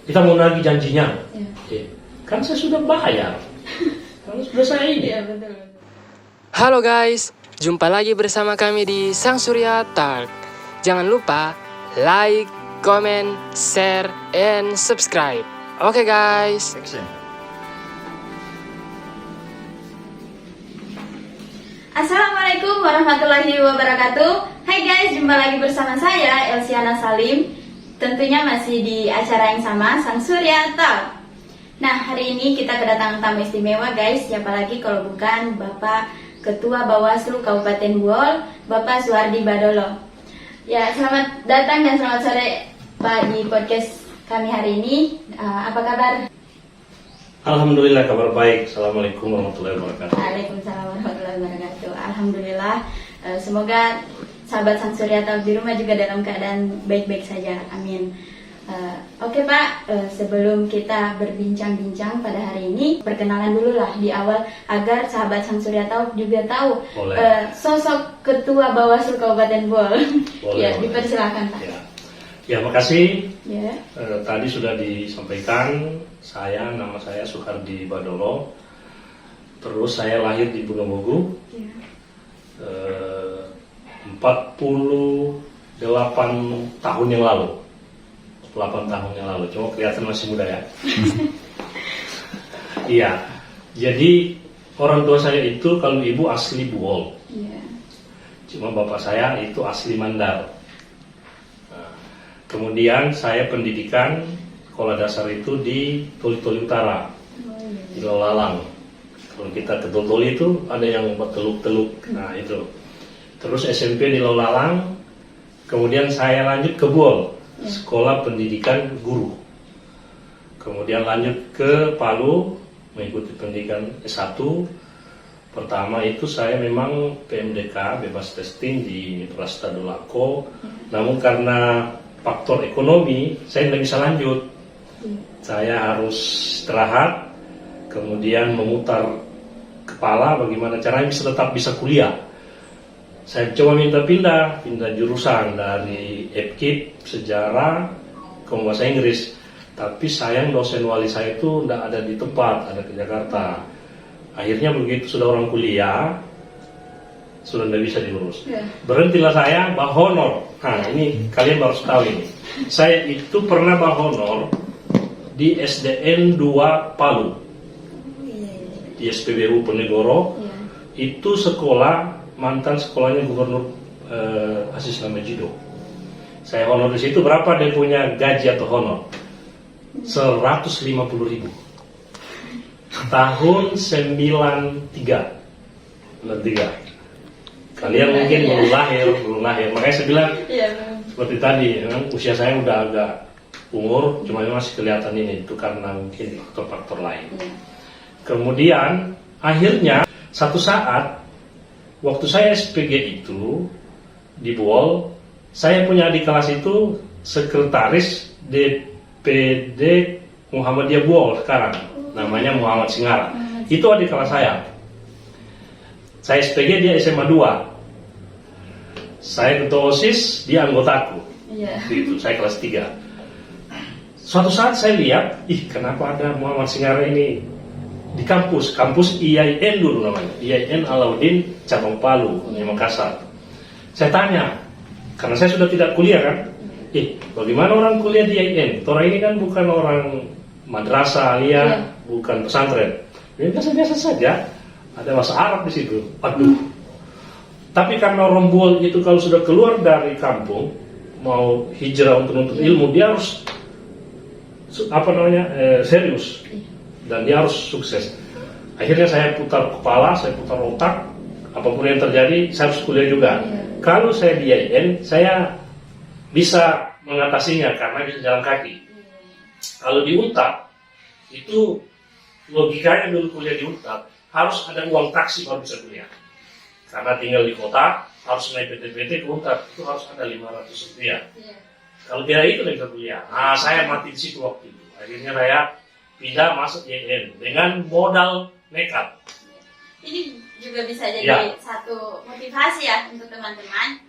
kita mau nagih janjinya. Ya. Kan saya sudah bayar. Kan sudah saya ini. Iya, betul. Halo guys, jumpa lagi bersama kami di Sang Surya Talk. Jangan lupa like, comment, share, and subscribe. Oke guys. Assalamualaikum warahmatullahi wabarakatuh. Hai guys, jumpa lagi bersama saya Elsiana Salim. Tentunya masih di acara yang sama, Sang Surya Talk. Nah, hari ini kita kedatangan tamu istimewa guys. Siapa lagi kalau bukan Bapak Ketua Bawaslu Kabupaten Buol, Bapak Suhardi Badolo. Ya, selamat datang dan selamat sore Pak di podcast kami hari ini. Apa kabar? Alhamdulillah kabar baik. Assalamualaikum warahmatullahi wabarakatuh. Waalaikumsalam warahmatullahi wabarakatuh. Alhamdulillah. Semoga sahabat Sang Surya Talk di rumah juga dalam keadaan baik-baik saja. Amin. Oke Pak, sebelum kita berbincang-bincang pada hari ini, perkenalan dulu lah di awal agar sahabat Sang Surya Talk juga tahu sosok Ketua Bawaslu Kabupaten Buol. Ya, dipersilakan Pak. Ya, makasih. Ya. Tadi sudah disampaikan, nama saya Suhardi Badolo. Terus saya lahir di Bonobogu. Ya. 48 tahun yang lalu. 8 tahun yang lalu, cuma kelihatan masih muda ya. Iya, jadi orang tua saya itu kalau ibu asli Buol. Ya. Cuma bapak saya itu asli Mandar. Nah, kemudian saya pendidikan sekolah dasar itu di Toli-Toli Utara, di Lolalang. Kalau kita ke Toli itu ada yang buat teluk-teluk, nah itu. Terus SMP di Lolalang, kemudian saya lanjut ke Buol, sekolah pendidikan guru. Kemudian lanjut ke Palu, mengikuti pendidikan S1. Pertama itu saya memang PMDK, bebas testing di Universitas Dolako. Namun karena faktor ekonomi, saya tidak bisa lanjut. Saya harus istirahat, kemudian memutar kepala bagaimana caranya tetap bisa kuliah. Saya coba pindah jurusan dari FKIP, sejarah, ke bahasa Inggris. Tapi sayang dosen wali saya itu tidak ada di tempat, ada ke Jakarta. Akhirnya begitu sudah orang kuliah, sudah tidak bisa diurus. Berhentilah saya bahonor. Nah ini kalian harus tahu ini. Saya itu pernah bahonor di SDN 2 Palu, di SPBU Penegoro. Itu sekolah mantan sekolahnya Gubernur Aziz Namajido. Saya honor di situ. Berapa dia punya gaji atau honor? 150.000. Tahun 93. Kalian mungkin belum lahir. Makanya saya bilang seperti tadi, memang usia saya udah agak umur, cuma masih kelihatan ini. Itu karena mungkin faktor-faktor lain. Kemudian akhirnya satu saat waktu saya SPG itu di Buol, saya punya adik kelas itu sekretaris DPD Muhammadiyah Buol sekarang, namanya Muhammad Singara. Itu adik kelas saya. Saya SPG, dia SMA 2. Saya ketua OSIS, dia anggotaku. Itu saya kelas 3. Suatu saat saya lihat, kenapa ada Muhammad Singara ini di kampus IAIN dulu namanya, IAIN Alauddin cabang Palu di Makassar. Saya tanya, karena saya sudah tidak kuliah kan, bagaimana orang kuliah di IAIN? Orang ini kan bukan orang madrasah alia, bukan pesantren. Ini biasa-biasa saja, ada bahasa Arab di situ. Aduh. Tapi karena orang Buol itu kalau sudah keluar dari kampung, mau hijrah untuk menuntut ilmu, dia harus serius. Dan dia harus sukses. Akhirnya saya putar kepala, saya putar otak, apapun yang terjadi, saya harus kuliah juga. Kalau saya di IAIN, saya bisa mengatasinya karena bisa jalan kaki. Kalau di UNTAD, itu logikanya dulu kuliah di UNTAD, harus ada uang taksi baru bisa kuliah. Karena tinggal di kota, harus naik PT-PT ke UNTAD, itu harus ada 500 rupiah. Kalau tidak itu, tidak bisa kuliah. Nah, saya mati di situ waktu itu. Akhirnya saya pindah masuk IAIN dengan modal nekat. Ini juga bisa jadi satu motivasi ya untuk teman-teman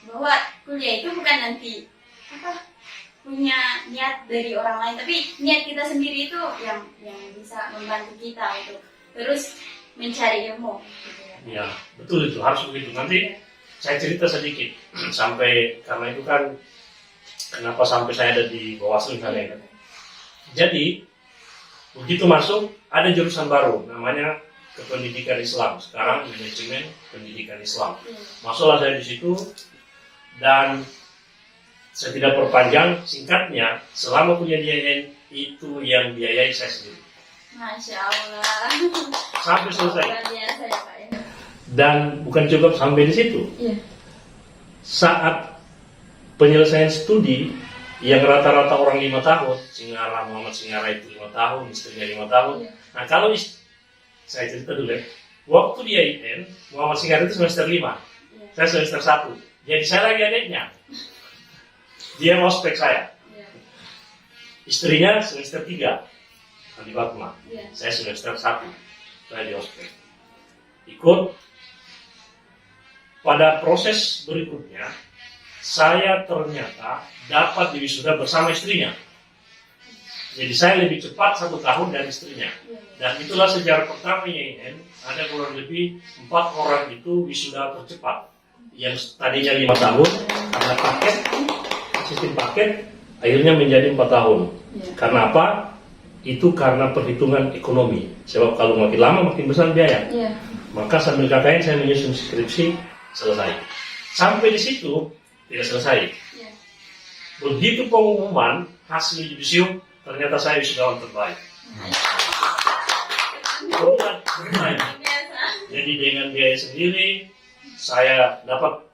bahwa kuliah itu bukan nanti punya niat dari orang lain, tapi niat kita sendiri itu yang bisa membantu kita untuk terus mencari ilmu. Gitu ya. Ya, betul itu, harus begitu. Nanti saya cerita sedikit sampai, karena itu kan kenapa sampai saya ada di Bawaslu misalnya. Jadi begitu masuk ada jurusan baru namanya kependidikan Islam, sekarang manajemen pendidikan Islam. Masuklah saya di situ dan saya tidak perpanjang, singkatnya selama kuliah di IAIN itu yang biayai saya sendiri. Masya Allah. Sampai selesai. Luar biasa ya Pak ya. Dan bukan cukup sampai di situ. Iya. Saat penyelesaian studi yang rata-rata orang 5 tahun, Muhammad Singara itu 5 tahun, istrinya 5 tahun. Iya. Nah kalau saya cerita dulu ya, waktu di IAIN, Muhammad Singara itu semester 5, Iya. saya semester 1. Jadi saya lagi adiknya. Dia ospek saya. Iya. Istrinya semester 3, Andi Fatma. Iya. Saya semester 1, saya di ospek. Ikut. Pada proses berikutnya, saya ternyata dapat diwisuda bersama istrinya. Jadi saya lebih cepat 1 tahun dari istrinya. Dan itulah sejarah pertama IAIN, ada kurang lebih 4 orang itu wisuda tercepat. Yang tadinya 5 tahun, karena paket, sistem paket, akhirnya menjadi 4 tahun. Iya. Karena apa? Itu karena perhitungan ekonomi. Sebab kalau makin lama makin besar biaya. Iya. Maka sambil KKN saya menyusun skripsi, selesai. Sampai di situ tidak selesai. Iya. Begitu pengumuman hasil yudisium, ternyata saya wisudawan terbaik. Bukan terbaik. Biasa. Jadi dengan biaya sendiri, saya dapat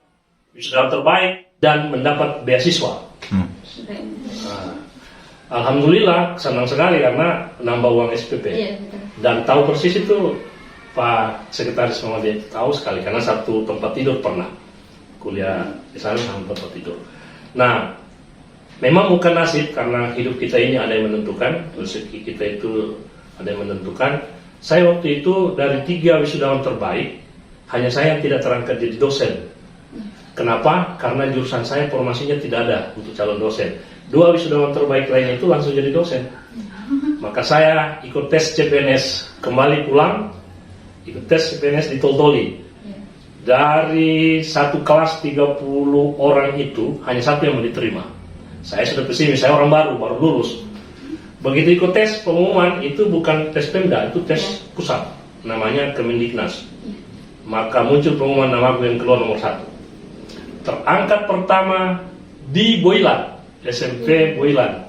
wisudawan terbaik dan mendapat beasiswa. Sudah ini. Nah, alhamdulillah senang sekali karena nambah uang SPP. Iya betul. Dan tahu persis itu Pak Sekretaris Muhammadiyah itu tahu sekali karena satu tempat tidur pernah kuliah di sana sama tempat tidur. Nah, memang bukan nasib karena hidup kita ini ada yang menentukan, rezeki kita itu ada yang menentukan. Saya waktu itu dari 3 wisudawan terbaik, hanya saya yang tidak terangkat jadi dosen. Kenapa? Karena jurusan saya formasinya tidak ada untuk calon dosen. 2 wisudawan terbaik lainnya itu langsung jadi dosen. Maka saya ikut tes CPNS, kembali pulang, ikut tes CPNS di Toltoli. Dari satu kelas 30 orang itu, hanya 1 yang mau diterima. Saya sudah pesimis, saya orang baru lulus. Begitu ikut tes pengumuman, itu bukan tes Pemda, itu tes pusat. Namanya Kemendiknas. Maka muncul pengumuman namaku yang keluar nomor 1. Terangkat pertama di Boilan, SMP Boilan.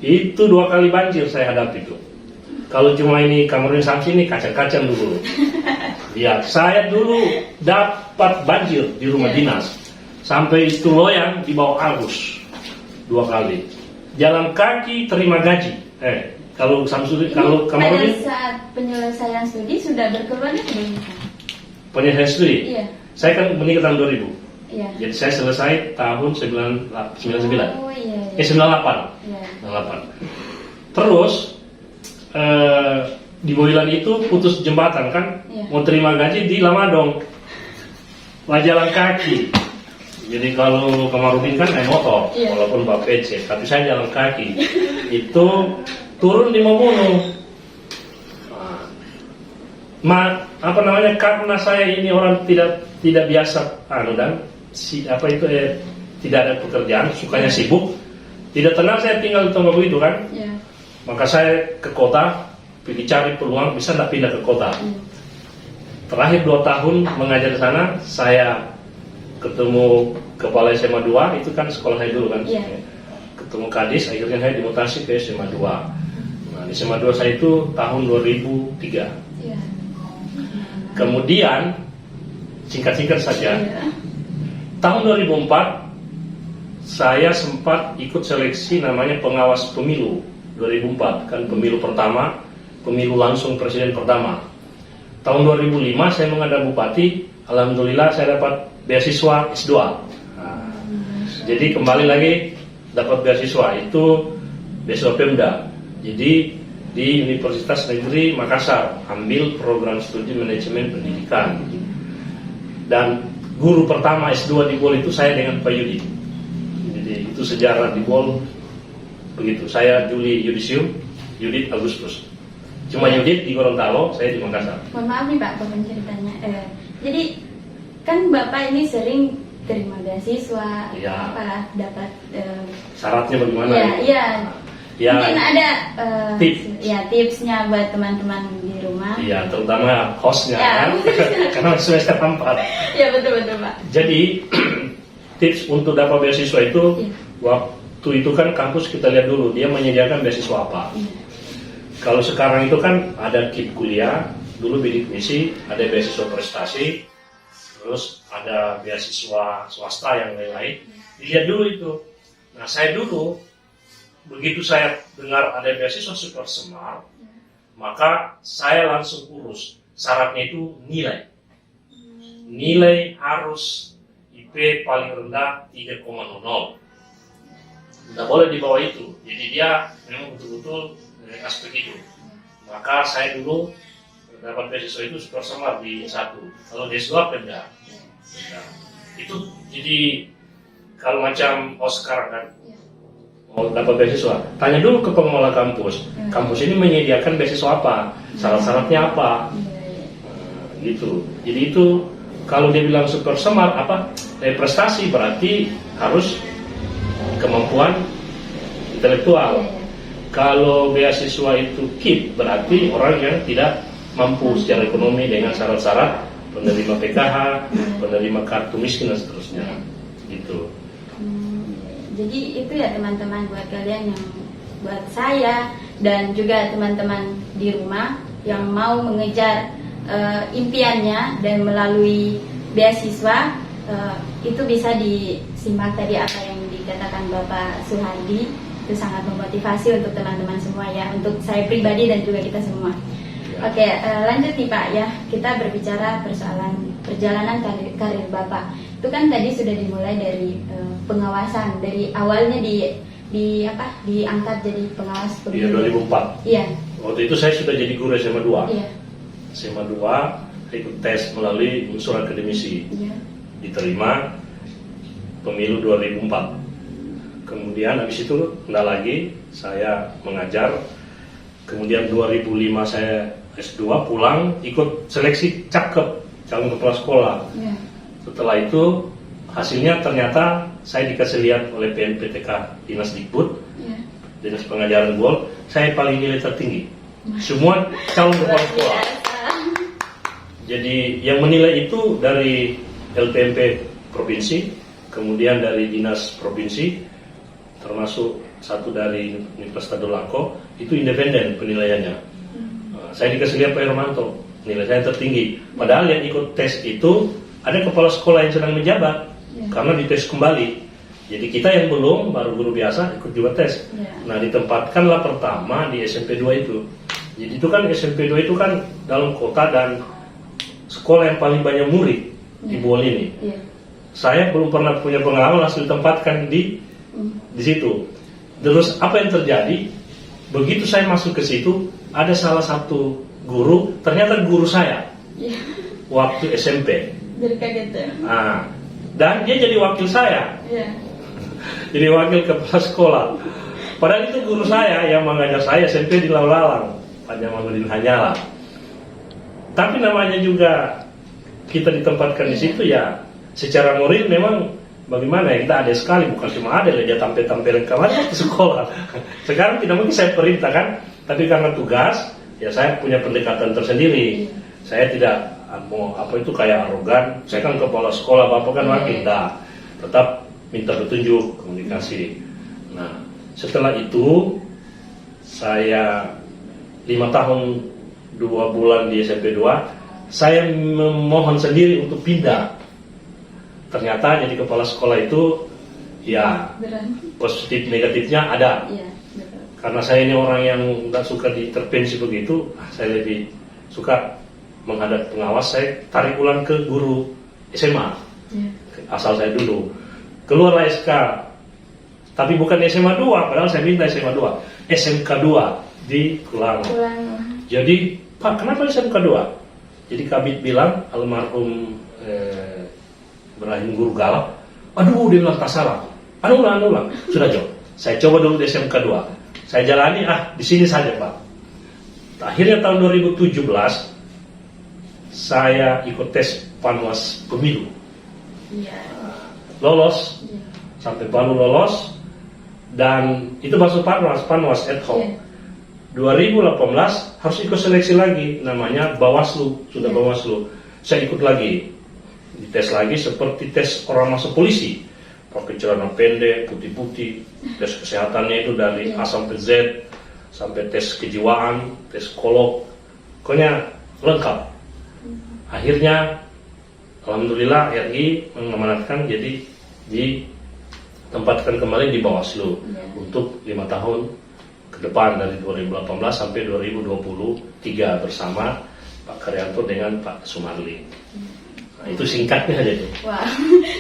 Itu 2 kali banjir saya hadapi itu. Kalau cuma ini Kamarudin Samsi ini kacang-kacang dulu. Ya, saya dulu dapat banjir di rumah dinas. Sampai itu loyang di bawah Agus 2 kali. Jalan kaki terima gaji. Kalau Samsudin, kalau Kamarudin. Pada saat penyelesaian studi sudah berkeluarga belum? Penyelesaian studi. Iya. Saya kan menikah tahun 2000. Iya. Jadi saya selesai tahun 99. Oh iya. 98. Iya. 98. Terus di Boilan itu putus jembatan kan, Iya. mau terima gaji di Lamadong, jalan kaki. Jadi kalau Kamarudin kan naik motor, Iya. walaupun Bapak PC, tapi saya jalan kaki. Itu turun di Mamuno. Karena saya ini orang tidak biasa, dan tidak ada pekerjaan, sukanya sibuk, tidak tenang saya tinggal di Tonggo itu kan. Iya. Maka saya ke kota, pergi cari peluang bisa tidak pindah ke kota. Terakhir 2 tahun mengajar di sana, saya ketemu kepala SMA 2, itu kan sekolah saya dulu kan. Iya. Ketemu kadis, akhirnya saya dimutasi ke SMA 2. Nah, di SMA 2 saya itu tahun 2003. Iya. Kemudian, singkat-singkat saja, Iya. tahun 2004, saya sempat ikut seleksi namanya pengawas pemilu. 2004, kan pemilu pertama, pemilu langsung presiden pertama. Tahun 2005 saya menghadap bupati, alhamdulillah saya dapat beasiswa S2. Nah, jadi kembali lagi dapat beasiswa, itu beasiswa Pemda. Jadi di Universitas Negeri Makassar, ambil program studi manajemen pendidikan. Dan guru pertama S2 di BOL itu saya dengan Pak Yudi. Jadi itu sejarah di BOL begitu. Saya Juli Yudisium, Yudit Agustus. Cuma Yudit di Gorontalo, saya di Makassar. Mohon maaf nih Pak, Bapak ceritanya. Jadi kan Bapak ini sering terima beasiswa, Iya. apa dapat Syaratnya bagaimana? iya. Ya, Mungkin ada tipsnya buat teman-teman di rumah. iya, terutama hostnya Ya. kan, karena semester 4. Ya betul Pak. Jadi tips untuk dapat beasiswa itu, Iya. waktu itu kan kampus kita lihat dulu dia menyediakan beasiswa apa. Iya. Kalau sekarang itu kan ada KIP kuliah, dulu bidik misi, ada beasiswa prestasi, terus ada beasiswa swasta yang lain-lain. Dilihat dulu itu. Nah saya dulu, begitu saya dengar ada beasiswa Super Smart, maka saya langsung urus. Syaratnya itu nilai. Nilai harus IP paling rendah 3,00. Tidak boleh di bawah itu. Jadi dia memang betul-betul aspek itu. Maka saya dulu dapat beasiswa itu Super Smart di S1. Kalau di S2 beda. Itu jadi kalau macam Oscar kan mau dapat beasiswa, tanya dulu ke pengelola kampus. Kampus ini menyediakan beasiswa apa? Syarat-syaratnya apa? Gitu. Jadi itu kalau dia bilang Super Smart apa? Prestasi berarti harus kemampuan intelektual. Kalau beasiswa itu KIP berarti orang yang tidak mampu secara ekonomi dengan syarat-syarat penerima PKH, penerima kartu miskin dan seterusnya. Gitu. Jadi itu ya teman-teman buat kalian yang buat saya dan juga teman-teman di rumah yang mau mengejar impiannya dan melalui beasiswa, itu bisa disimak tadi apa yang dikatakan Bapak Suhardi. Itu sangat memotivasi untuk teman-teman semua ya, untuk saya pribadi dan juga kita semua. Oke, lanjut nih Pak ya, kita berbicara persoalan perjalanan karir Bapak. Itu kan tadi sudah dimulai dari pengawasan, dari awalnya diangkat jadi pengawas Iya, 2004. Iya. Waktu itu saya sudah jadi guru SMA 2. Iya. SMA 2 ikut tes melalui unsur akademisi. Iya. Diterima pemilu 2004. Kemudian habis itu enggak lagi saya mengajar. Kemudian 2005 saya S2 pulang ikut seleksi cakep calon kepala sekolah. Iya. Setelah itu hasilnya ternyata saya dikasih lihat oleh PMPTK Dinas Dikbud, Iya. Dinas Pengajaran Gol, saya paling nilai tertinggi. Semua calon kepala sekolah. Jadi yang menilai itu dari LPMP provinsi, kemudian dari dinas provinsi, termasuk satu dari Universitas Dolako, itu independen penilaiannya. Saya dikasih lihat Pak Hermanto, nilai saya tertinggi. Padahal yang ikut tes itu ada kepala sekolah yang sedang menjabat, karena dites kembali. Jadi kita yang belum, baru guru biasa, ikut juga tes. Nah ditempatkanlah pertama di SMP 2 itu. Jadi itu kan SMP 2 itu kan dalam kota dan sekolah yang paling banyak murid di Buol ini. Saya belum pernah punya pengalaman langsung ditempatkan di situ. Terus apa yang terjadi? Begitu saya masuk ke situ, ada salah satu guru, ternyata guru saya waktu SMP. Jadi kaget ya. Nah, dan dia jadi wakil saya, Iya. jadi wakil kepala sekolah. Padahal itu guru saya yang mengajar saya SMP di Laulalang, Pak Jamaluddin Hanyala. Tapi namanya juga kita ditempatkan di situ ya, secara moral memang bagaimana ya, kita ada sekali, bukan cuma ada dia tampil-tampil kemarin ke sekolah. Sekarang tidak mungkin saya perintahkan, tapi karena tugas ya saya punya pendekatan tersendiri. Saya tidak mau apa itu kayak arogan, saya kan kepala sekolah, Bapak kan wakil, tetap minta petunjuk, komunikasi. Nah setelah itu saya 5 tahun 2 bulan di SMP 2, saya memohon sendiri untuk pindah. Ternyata jadi kepala sekolah itu ya positif negatifnya ada. Iya, betul. Karena saya ini orang yang nggak suka diintervensi begitu, saya lebih suka menghadap pengawas. Saya tarik ulang ke guru SMA, asal saya dulu. Keluarlah SK, tapi bukan SMA 2, padahal saya minta SMA 2, SMK 2 di Kulang. Jadi Pak, kenapa SMK 2? Jadi Kabit bilang, almarhum Ibrahim Guru Galak, aduh dia bilang tak salah, anu ulang, sudah jawab, Saya coba dulu di SMK 2. Saya jalani, di sini saja Pak. Akhirnya tahun 2017, saya ikut tes Panwas Pemilu. Iya. Lolos, Iya. sampai Palu lolos, dan itu masuk Panwas ad hoc. Iya. 2018 harus ikut seleksi lagi, namanya Bawaslu, sudah Iya. Bawaslu. Saya ikut lagi, dites lagi seperti tes orang masuk polisi, pakai celana pendek, putih-putih, tes kesehatannya itu dari A sampai Z, sampai tes kejiwaan, tes psikolog, pokoknya lengkap. Akhirnya, alhamdulillah RI mengamanatkan, jadi ditempatkan kembali di Bawaslu untuk 5 tahun ke depan, dari 2018 sampai 2023 bersama Pak Karyanto dengan Pak Sumarli. Nah, itu singkatnya aja tuh. Wah,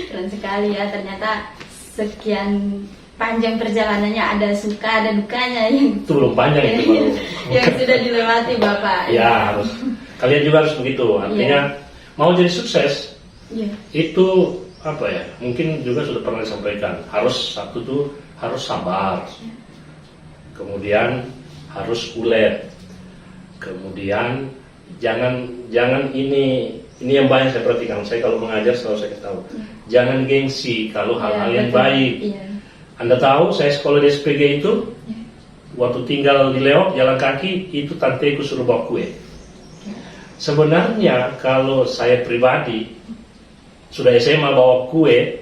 keren sekali ya. Ternyata sekian panjang perjalanannya, ada suka, ada dukanya yang Itu belum panjang itu baru. yang sudah dilewati Bapak. Ya harus. Kalian juga harus begitu. Artinya mau jadi sukses Iya. itu apa ya? Mungkin juga sudah pernah disampaikan. Harus satu tuh harus sabar. Kemudian harus ulet. Kemudian jangan ini yang banyak saya perhatikan. Saya kalau mengajar selalu saya tahu. Jangan gengsi kalau hal-hal yang betul. baik. Iya. Anda tahu saya sekolah di SPG itu waktu tinggal di Leok jalan kaki itu tanteku suruh bawa kue. Sebenarnya kalau saya pribadi sudah SMA bawa kue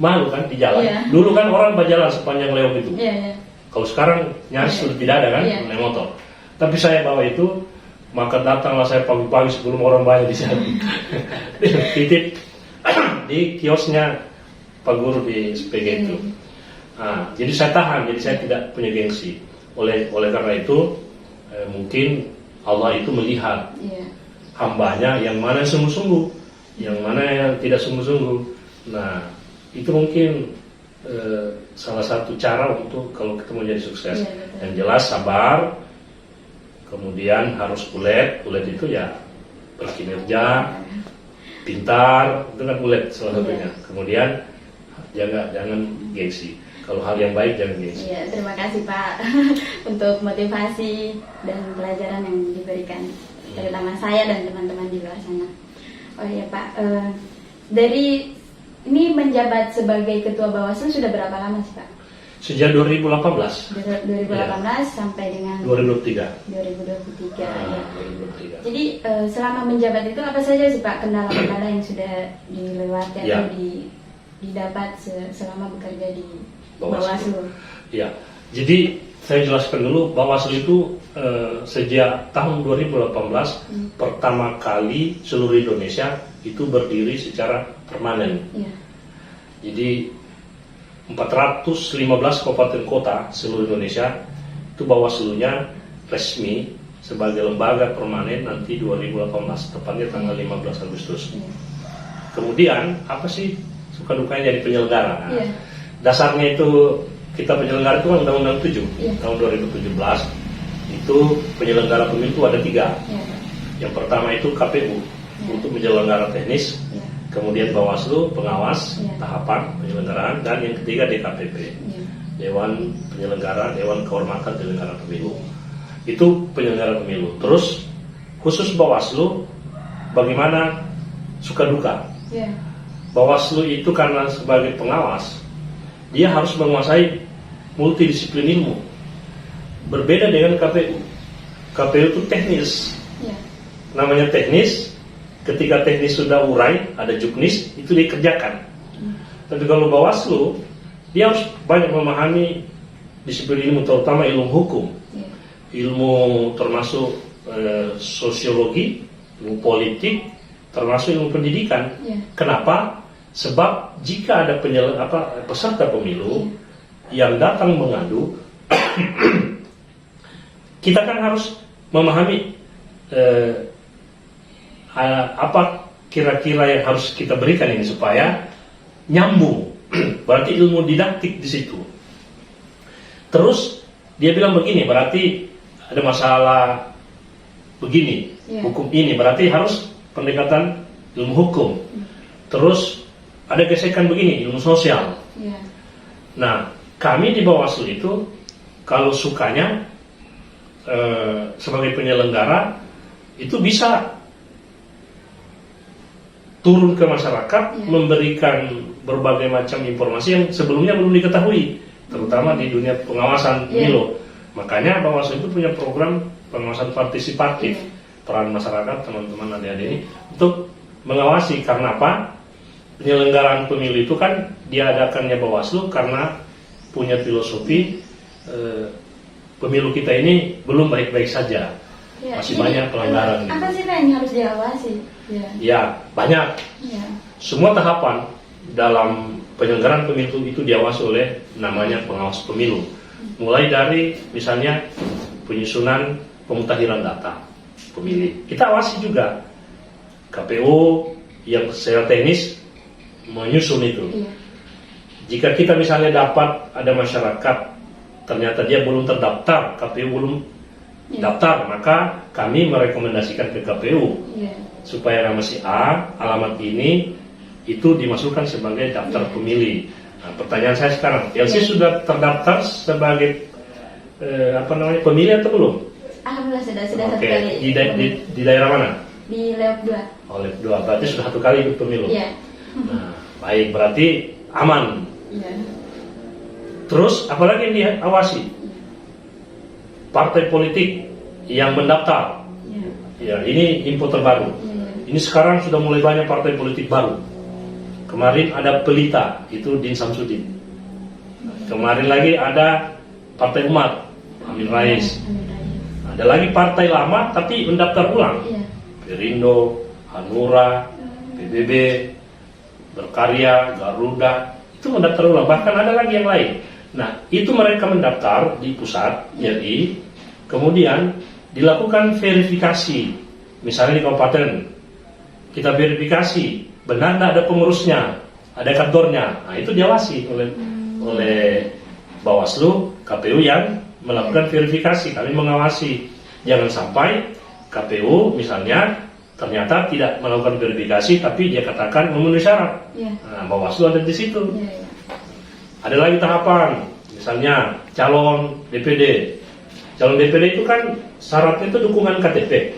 malu kan di jalan. Iya. Dulu kan orang berjalan sepanjang Leok itu. Iya, iya. Kalau sekarang nyaris sudah tidak ada kan Iya. naik motor. Tapi saya bawa itu, maka datanglah saya pagi-pagi sebelum orang banyak di sana. Titip di kiosnya Pak Guru di SPG itu. Nah, jadi saya tahan, jadi saya tidak punya gengsi. Oleh karena itu mungkin Allah itu melihat Iya. hambanya yang mana yang sungguh-sungguh, yang mana yang tidak sungguh-sungguh. Nah, itu mungkin salah satu cara untuk kalau kita mau jadi sukses. Iya, betul. Yang jelas sabar, kemudian harus ulet itu ya berkinerja, pintar, itu kan ulet salah satunya. Kemudian jangan gengsi. Kalau hal yang baik jangan gengsi. Iya, terima kasih Pak untuk motivasi dan pelajaran yang diberikan, terutama saya dan teman-teman di luar sana. Oh iya Pak, dari ini menjabat sebagai Ketua Bawaslu sudah berapa lama sih Pak? Sejak 2018. 2018 sampai dengan 2023. 2023. Ya. 2023. Jadi selama menjabat itu apa saja sih Pak kendala-kendala yang sudah dilewati Ya. atau didapat selama bekerja di Bawaslu. Bawaslu? Ya, jadi saya jelaskan dulu Bawaslu itu sejak tahun 2018 pertama kali seluruh Indonesia itu berdiri secara permanen. Iya. Jadi 415 kabupaten kota seluruh Indonesia itu Bawaslunya resmi sebagai lembaga permanen nanti 2018, tepatnya tanggal 15 Agustus. Iya. Kemudian apa sih suka dukanya jadi penyelenggara? Nah, Iya. dasarnya itu kita penyelenggara itu kan Undang-Undang 7 Iya. tahun 2017 itu penyelenggara pemilu itu ada 3. Iya. Yang pertama itu KPU untuk penyelenggara teknis, Iya. kemudian Bawaslu pengawas Iya. tahapan penyelenggaraan, dan yang ketiga DKPP, Iya. Dewan Penyelenggara, Dewan Kehormatan Penyelenggara Pemilu. Itu penyelenggara pemilu. Terus khusus Bawaslu bagaimana suka duka. Iya. Bawaslu itu karena sebagai pengawas dia harus menguasai multidisiplin ilmu. Berbeda dengan KPU. KPU itu teknis. Iya. Namanya teknis, ketika teknis sudah urai, ada juknis, itu dikerjakan. Tapi kalau Bawaslu, dia harus banyak memahami disiplin ilmu, terutama ilmu hukum. Iya. Ilmu termasuk sosiologi, ilmu politik, termasuk ilmu pendidikan. Iya. Kenapa? Sebab jika ada peserta pemilu yang datang mengadu, kita kan harus memahami apa kira-kira yang harus kita berikan ini supaya nyambung. Berarti ilmu didaktik di situ. Terus dia bilang begini, berarti ada masalah begini, hukum ini, berarti harus pendekatan ilmu hukum. Terus ada gesekan begini, ilmu sosial. Iya. Nah, kami di Bawaslu itu kalau sukanya sebagai penyelenggara itu bisa turun ke masyarakat, memberikan berbagai macam informasi yang sebelumnya belum diketahui, terutama di dunia pengawasan pemilu. Makanya Bawaslu itu punya program pengawasan partisipatif, peran masyarakat, teman-teman adik-adik ini untuk mengawasi. Karena apa? Penyelenggaraan pemilu itu kan diadakannya Bawaslu karena punya filosofi pemilu kita ini belum baik-baik saja, masih banyak pelanggaran. Apa sih yang harus diawasi? Ya banyak. Semua tahapan dalam penyelenggaraan pemilu itu diawasi oleh namanya pengawas pemilu. Mulai dari misalnya penyusunan pemutahiran data pemilih, kita awasi juga. KPU yang secara teknis menyusun itu. Jika kita misalnya dapat ada masyarakat ternyata dia belum terdaftar, KPU belum daftar, maka kami merekomendasikan ke KPU supaya nama si A, alamat ini itu dimasukkan sebagai daftar pemilih. Nah, pertanyaan saya sekarang, LC sudah terdaftar sebagai pemilih atau belum? Alhamdulillah sudah satu Oke. kali. Di daerah mana? Di Leop 2. Oh, Leop 2. Berarti sudah satu kali ikut pemilu. Nah, baik, berarti aman. Terus apalagi yang diawasi? Partai politik yang mendaftar. Ya, ini info terbaru. Ini sekarang sudah mulai banyak partai politik baru. Kemarin ada Pelita, itu Din Samsudin. Kemarin lagi ada Partai Umat, Amin Rais. Ada lagi partai lama tapi mendaftar ulang. Perindo, Hanura, PBB, Berkarya, Garuda, itu mendaftar ulang. Bahkan ada lagi yang lain. Nah, itu mereka mendaftar di pusat, jadi kemudian dilakukan verifikasi. Misalnya di kabupaten, kita verifikasi benar tidak ada pengurusnya, ada kantornya. Nah, itu diawasi oleh Bawaslu, KPU yang melakukan verifikasi. Kami mengawasi, jangan sampai KPU misalnya ternyata tidak melakukan verifikasi tapi dia katakan memenuhi syarat. Nah, Bawaslu ada di situ. Ada lagi tahapan, misalnya calon DPD. Calon DPD itu kan syaratnya itu dukungan KTP.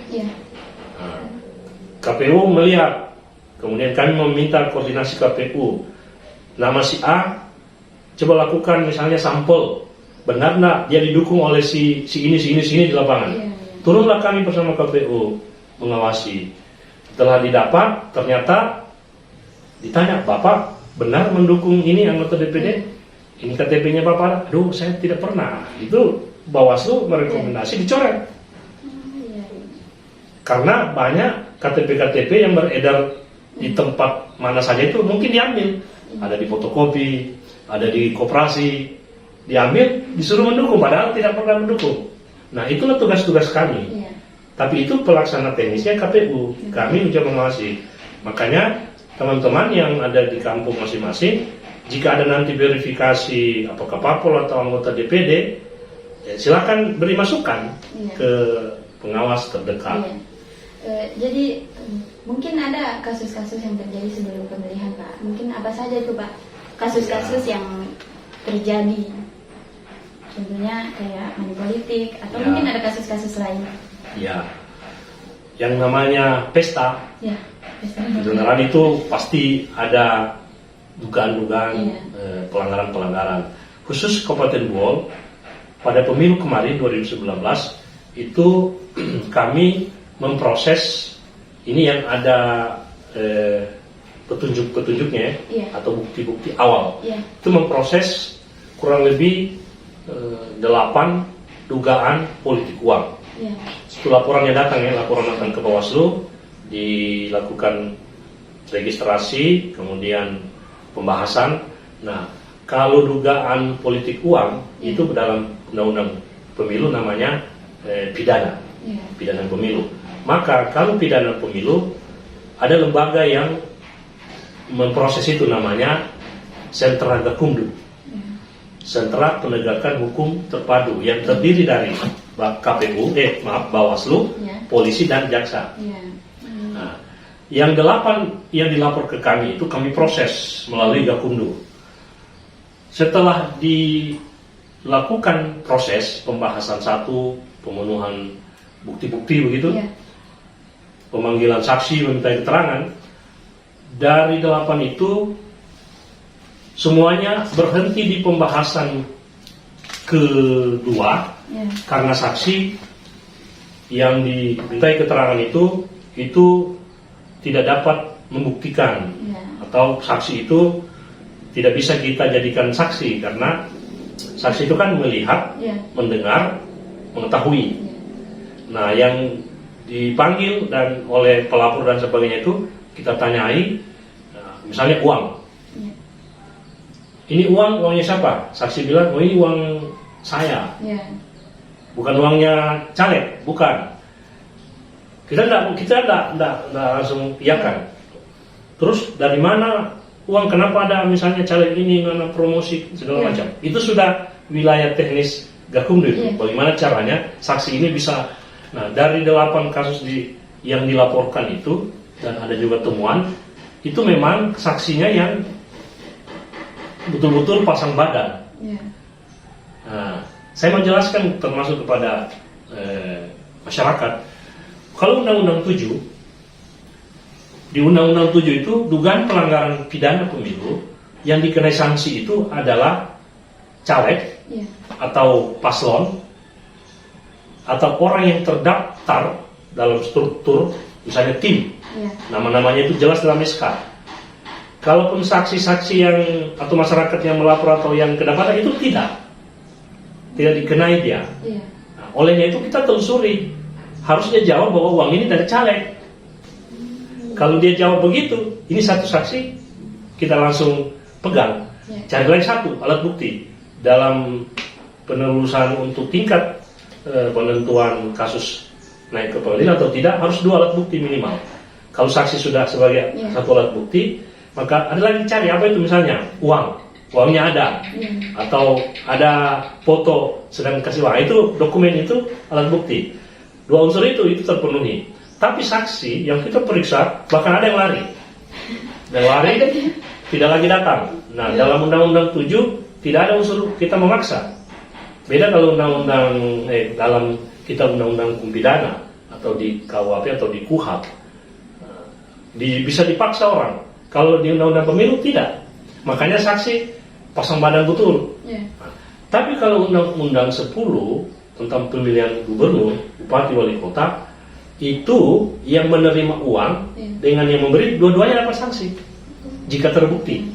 Nah, KPU melihat, kemudian kami meminta koordinasi KPU. Nama si A, coba lakukan misalnya sampel, benar nggak dia didukung oleh si ini di lapangan. Turunlah kami bersama KPU mengawasi. Setelah didapat, ternyata ditanya, Bapak benar mendukung ini anggota DPD? Ini KTP-nya Bapak? Aduh, saya tidak pernah. Itu Bawaslu merekomendasi dicoret. Karena banyak KTP-KTP yang beredar di tempat mana saja itu mungkin diambil. Ada di fotokopi, ada di koperasi, diambil, disuruh mendukung, padahal tidak pernah mendukung. Nah, itulah tugas-tugas kami. Tapi itu pelaksana teknisnya KPU. Kami mencoba mengawasi. Makanya teman-teman yang ada di kampung masing-masing, jika ada nanti verifikasi apakah parpol atau anggota DPD, ya silakan beri masukan ke pengawas terdekat. Jadi mungkin ada kasus-kasus yang terjadi sebelum pemilihan, Pak. Mungkin apa saja itu, Pak? Kasus-kasus yang terjadi. Contohnya kayak money politik atau mungkin ada kasus-kasus lain. Ya. Yang namanya pesta. Kebenaran itu pasti ada dugaan-dugaan pelanggaran-pelanggaran. Khusus Kabupaten Bohol pada pemilu kemarin 2019 itu kami memproses ini yang ada petunjuk-petunjuknya atau bukti-bukti awal. Itu memproses kurang lebih 8 dugaan politik uang. Itu laporan yang datang laporan datang ke Bawaslu, dilakukan registrasi, kemudian pembahasan. Nah, kalau dugaan politik uang itu dalam undang-undang pemilu namanya pidana, pidana pemilu. Maka kalau pidana pemilu ada lembaga yang memproses itu namanya Sentra Gakumdu, Sentra Penegakan Hukum Terpadu, yang terdiri dari KPU, Bawaslu, polisi dan jaksa. Nah, yang 8 yang dilapor ke kami itu kami proses melalui Gakumdu. setelah dilakukan proses pembahasan satu, pemenuhan bukti-bukti begitu, pemanggilan saksi, meminta keterangan, dari 8 itu semuanya berhenti di pembahasan kedua karena saksi yang dimintai keterangan itu tidak dapat membuktikan, atau saksi itu tidak bisa kita jadikan saksi karena saksi itu kan melihat, mendengar, mengetahui. Nah, yang dipanggil dan oleh pelapor dan sebagainya itu kita tanyai, misalnya uang. Ini uangnya siapa? Saksi bilang, oh ini uang saya, bukan uangnya caleg, bukan. Kita tidak langsung iyakan. Terus dari mana uang, kenapa ada misalnya caleg ini, mana promosi segala macam. Itu sudah wilayah teknis Gakumdu itu. Bagaimana caranya saksi ini bisa. Nah, dari 8 kasus yang dilaporkan itu, dan ada juga temuan, itu memang saksinya yang betul-betul pasang badan. Nah, saya mau jelaskan termasuk kepada masyarakat. Kalau Undang-Undang 7, di Undang-Undang 7 itu dugaan pelanggaran pidana pemilu yang dikenai sanksi itu adalah caleg atau paslon atau orang yang terdaftar dalam struktur, misalnya tim, nama-namanya itu jelas dalam SK. Kalaupun saksi-saksi yang atau masyarakat yang melapor atau yang kedapatan itu tidak dikenai dia. Nah, olehnya itu kita telusuri, harusnya jawab bahwa uang ini dari caleg. Kalau dia jawab begitu, ini satu saksi, kita langsung pegang. Cari lagi satu alat bukti dalam penelusuran untuk tingkat penentuan kasus naik ke pengadilan atau tidak, harus 2 alat bukti minimal. Kalau saksi sudah sebagai satu alat bukti, maka ada lagi cari apa itu, misalnya uangnya ada, atau ada foto sedang kasih uang, itu dokumen, itu alat bukti. 2 unsur itu terpenuhi. Tapi saksi yang kita periksa, bahkan ada yang lari, tidak lagi datang. Nah, dalam Undang-Undang 7 tidak ada unsur kita memaksa. Beda kalau dalam kitab Undang-Undang Hukum Pidana atau di KUHP atau di KUHAP, bisa dipaksa orang. Kalau di Undang-Undang Pemilu tidak. Makanya saksi pasang badan betul. Nah, tapi kalau Undang-Undang 10 tentang pemilihan gubernur, bupati, wali kota, itu yang menerima uang dengan yang memberi, dua-duanya dapat sanksi jika terbukti.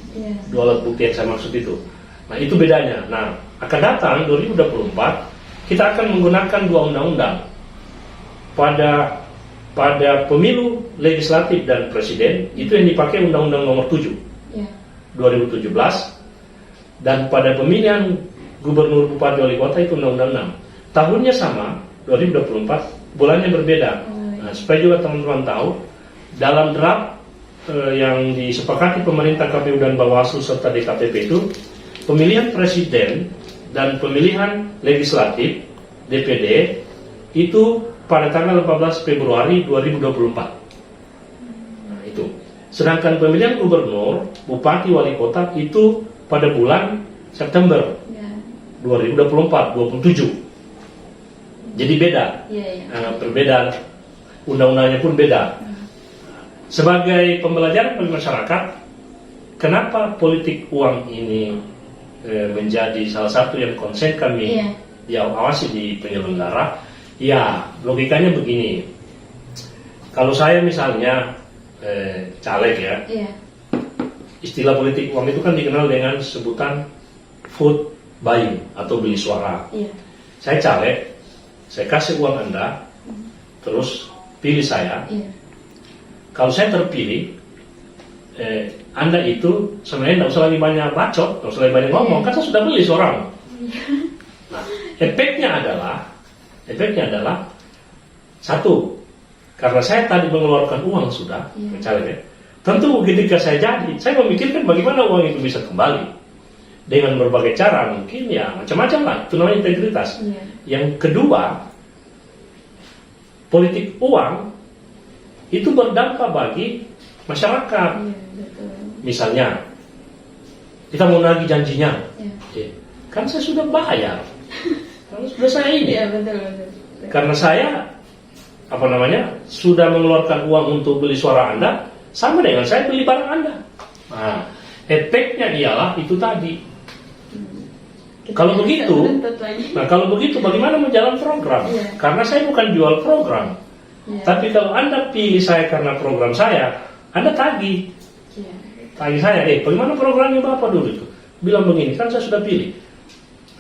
2 alat bukti yang saya maksud itu. Nah, itu bedanya. Nah, akan datang 2024 kita akan menggunakan 2 undang-undang pada pemilu legislatif dan presiden. Itu yang dipakai Undang-Undang Nomor 7 2017, dan pada pemilihan gubernur, bupati, wali kota itu Undang-Undang 6. Tahunnya sama, 2024, bulannya berbeda. Nah, supaya juga teman-teman tahu, dalam draft yang disepakati pemerintah, KPU dan Bawaslu serta DKPP itu, pemilihan presiden dan pemilihan legislatif DPD itu pada tanggal 14 Februari 2024. Nah, itu. Sedangkan pemilihan gubernur, bupati, wali kota itu pada bulan September 2024, 27. Jadi beda. Berbeda, undang-undangnya pun beda. Sebagai pembelajaran bagi masyarakat, kenapa politik uang ini menjadi salah satu yang konsen kami diawasi di penyelenggara? Ya, logikanya begini. Kalau saya misalnya caleg ya, istilah politik uang itu kan dikenal dengan sebutan vote buying atau beli suara. Saya caleg, saya kasih uang Anda, terus pilih saya. Kalau saya terpilih, Anda itu sebenarnya tidak usah lagi banyak bacot, tidak usah lagi banyak ngomong, kan saya sudah beli seorang. Nah, efeknya adalah satu, karena saya tadi mengeluarkan uang sudah, caleg, tentu ketika saya jadi, saya memikirkan bagaimana uang itu bisa kembali dengan berbagai cara, mungkin ya macam-macam lah, itu namanya integritas. Yang kedua, politik uang itu berdampak bagi masyarakat. Misalnya kita mau nagih janjinya, Kan saya sudah bayar, kan sudah saya ini. Iya, betul. Karena saya sudah mengeluarkan uang untuk beli suara Anda, sama dengan saya beli barang Anda. Nah, efeknya ialah itu tadi. Kalau begitu, kalau begitu bagaimana menjalan program? Iya. Karena saya bukan jual program. Iya. Tapi kalau Anda pilih saya karena program saya, Anda tagih. Iya. Tagih saya, bagaimana programnya Bapak dulu itu? Bilang begini, kan saya sudah pilih.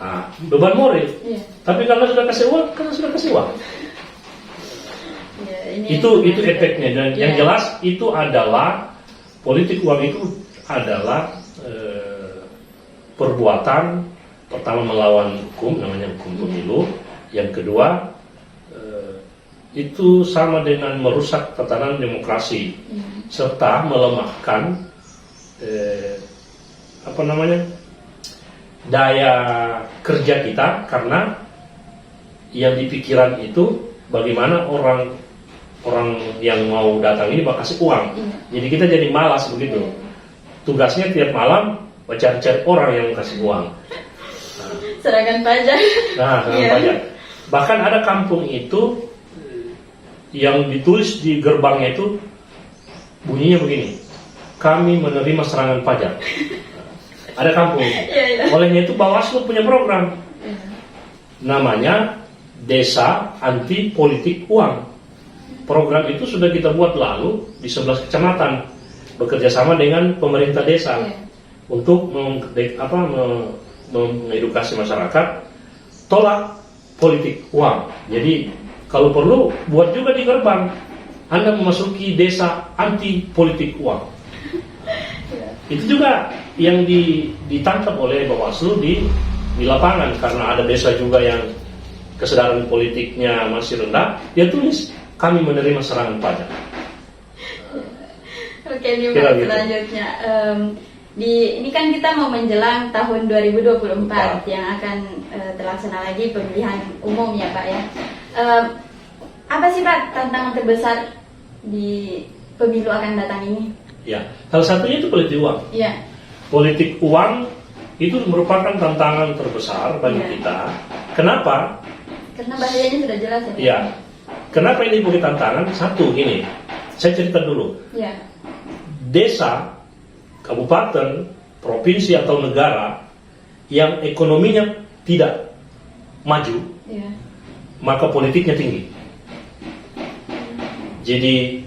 Nah, beban moral. Iya. Tapi kalau sudah kasih uang, kan sudah kasih uang. Iya, ini Itu efeknya. Dan yang jelas itu adalah politik uang itu adalah perbuatan pertama melawan hukum, namanya hukum pemilu. Yang kedua itu sama dengan merusak tatanan demokrasi serta melemahkan daya kerja kita, karena yang dipikiran itu bagaimana orang yang mau datang ini bakal kasih uang. Jadi kita jadi malas begitu. Tugasnya tiap malam cari orang yang kasih uang. Serahkan pajak. Nah, pajak. Bahkan ada kampung itu yang ditulis di gerbangnya itu bunyinya begini: kami menerima serangan pajak. Ada kampung. Olehnya itu Bawaslu punya program. Namanya Desa Anti Politik Uang. Program itu sudah kita buat lalu di 11 kecamatan, bekerja sama dengan pemerintah desa untuk mengedukasi masyarakat tolak politik uang. Jadi kalau perlu buat juga di gerbang, Anda memasuki desa anti politik uang. Itu juga yang ditangkap oleh Bawaslu di lapangan, karena ada desa juga yang kesadaran politiknya masih rendah. Dia tulis, kami menerima serangan pajak. Oke, ini selanjutnya. Ini kan kita mau menjelang tahun 2024 yang akan terlaksana lagi pemilihan umum ya Pak ya. Apa sih Pak tantangan terbesar di pemilu akan datang ini? Ya, salah satunya itu politik uang. Iya. Politik uang itu merupakan tantangan terbesar bagi kita. Kenapa? Karena bahayanya sudah jelas ya. Iya. Kenapa ini bukan tantangan? Satu, gini, saya cerita dulu. Iya. Desa, kabupaten, provinsi atau negara yang ekonominya tidak maju, maka politiknya tinggi. Jadi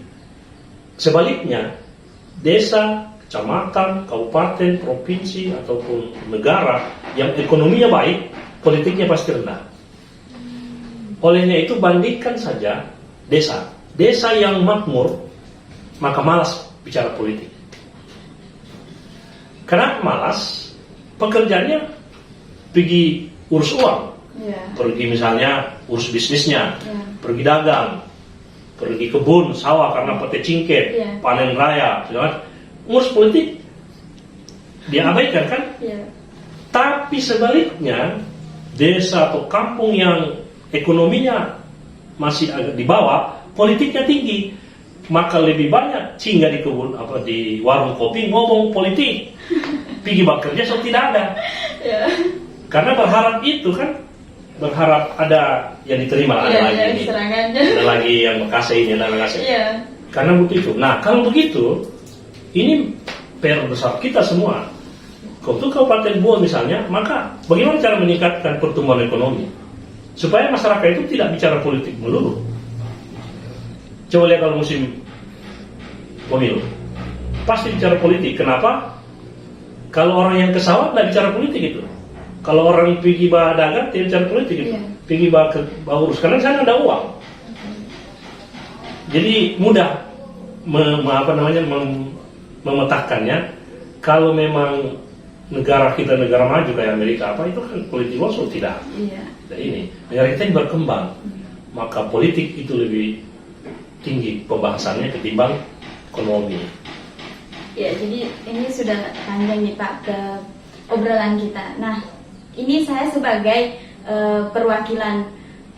sebaliknya, desa, kecamatan, kabupaten, provinsi ataupun negara yang ekonominya baik, politiknya pasti rendah. Olehnya itu bandingkan saja desa yang makmur, maka malas bicara politik. Kenapa malas? Pekerjaannya pergi urus uang, pergi misalnya urus bisnisnya, pergi dagang, pergi kebun, sawah karena pete cingket, panen raya, ngurus politik dia abaikan kan? Tapi sebaliknya, desa atau kampung yang ekonominya masih agak di bawah, politiknya tinggi, maka lebih banyak singgah di kebun di warung kopi ngomong politik, pergi bekerja so tidak ada. Karena berharap itu kan, berharap ada yang diterima, ada lagi yang makasih ini, ada makasih. Karena begitu. Nah kalau begitu, ini PR besar kita semua. Untuk Kabupaten Buol misalnya, maka bagaimana cara meningkatkan pertumbuhan ekonomi supaya masyarakat itu tidak bicara politik melulu. Coba lihat kalau musim pemilu, pasti bicara politik. Kenapa? Kalau orang yang ke sawah tidak bicara politik itu. Kalau orang pergi dagang tidak bicara politik itu. Pergi urus, karena sana ada uang. Jadi mudah memetakannya. Kalau memang negara kita negara maju kayak Amerika itu kan politik uang tidak. Nah ini negara kita yang berkembang, maka politik itu lebih tinggi pembahasannya ketimbang ekonomi. Ya, jadi ini sudah panjang nih Pak ke obrolan kita. Nah, ini saya sebagai perwakilan